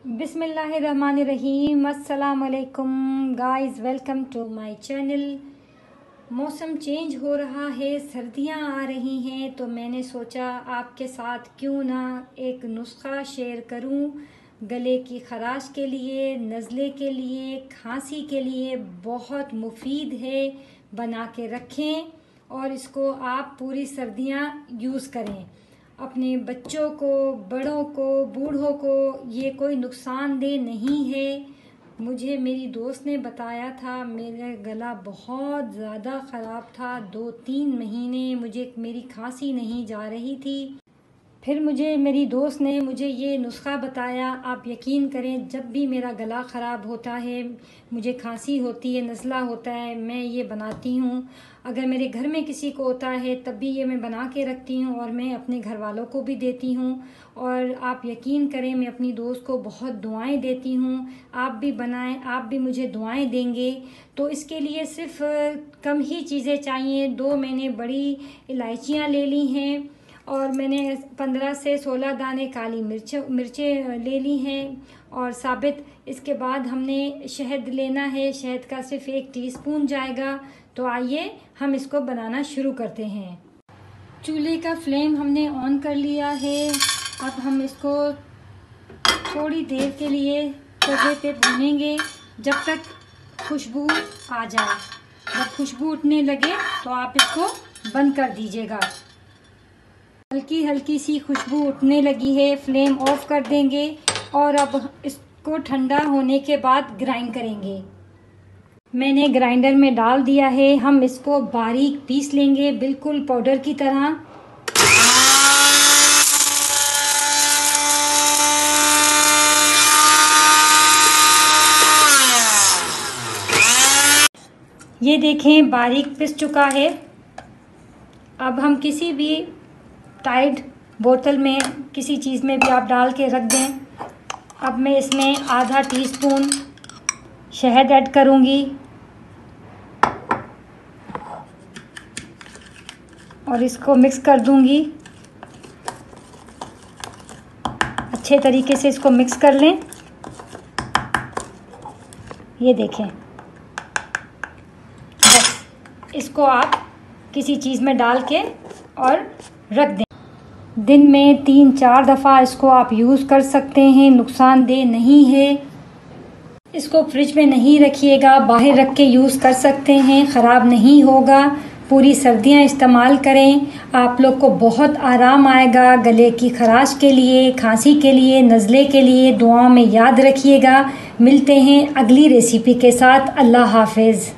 बिस्मिल्लाहिर्रहमानिर्रहीम। अस्सलाम वालेकुम guys, welcome to my channel. मौसम चेंज हो रहा है, सर्दियां आ रही हैं, तो मैंने सोचा आपके साथ क्यों ना एक नुस्खा शेयर करूं। गले की खराश के लिए, नज़ले के लिए, खांसी के लिए बहुत मुफीद है। बना के रखें और इसको आप पूरी सर्दियां यूज़ करें। अपने बच्चों को, बड़ों को, बूढ़ों को ये कोई नुकसानदेह नहीं है। मुझे मेरी दोस्त ने बताया था, मेरा गला बहुत ज़्यादा ख़राब था, 2-3 महीने मेरी खांसी नहीं जा रही थी। फिर मेरी दोस्त ने मुझे ये नुस्खा बताया। आप यकीन करें, जब भी मेरा गला ख़राब होता है, मुझे खांसी होती है, नज़ला होता है, मैं ये बनाती हूँ। अगर मेरे घर में किसी को होता है तब भी ये मैं बना के रखती हूँ और मैं अपने घर वालों को भी देती हूँ। और आप यकीन करें, मैं अपनी दोस्त को बहुत दुआएं देती हूँ। आप भी बनाएं, आप भी मुझे दुआएं देंगे। तो इसके लिए सिर्फ कम ही चीज़ें चाहिए। 2 मैंने बड़ी इलायचियाँ ले ली हैं और मैंने 15 से 16 दाने काली मिर्चें ले ली हैं और साबित। इसके बाद हमने शहद लेना है, शहद का सिर्फ 1 टीस्पून जाएगा। तो आइए हम इसको बनाना शुरू करते हैं। चूल्हे का फ्लेम हमने ऑन कर लिया है। अब हम इसको थोड़ी देर के लिए तवे पे भूनेंगे जब तक खुशबू आ जाए। जब खुशबू उठने लगे तो आप इसको बंद कर दीजिएगा। हल्की हल्की सी खुशबू उठने लगी है, फ्लेम ऑफ कर देंगे और अब इसको ठंडा होने के बाद ग्राइंड करेंगे। मैंने ग्राइंडर में डाल दिया है। हम इसको बारीक पीस लेंगे, बिल्कुल पाउडर की तरह। ये देखें, बारीक पिस चुका है। अब हम किसी भी टाइट बोतल में, किसी चीज़ में भी आप डाल के रख दें। अब मैं इसमें आधा टीस्पून शहद ऐड करूँगी और इसको मिक्स कर दूँगी। अच्छे तरीके से इसको मिक्स कर लें। ये देखें, बस इसको आप किसी चीज़ में डाल के और रख दें। दिन में 3-4 दफ़ा इसको आप यूज़ कर सकते हैं, नुकसानदेह नहीं है। इसको फ्रिज में नहीं रखिएगा, बाहर रख के यूज़ कर सकते हैं, ख़राब नहीं होगा। पूरी सर्दियां इस्तेमाल करें, आप लोग को बहुत आराम आएगा। गले की खराश के लिए, खांसी के लिए, नज़ले के लिए दुआओं में याद रखिएगा। मिलते हैं अगली रेसिपी के साथ। अल्लाह हाफ़िज़।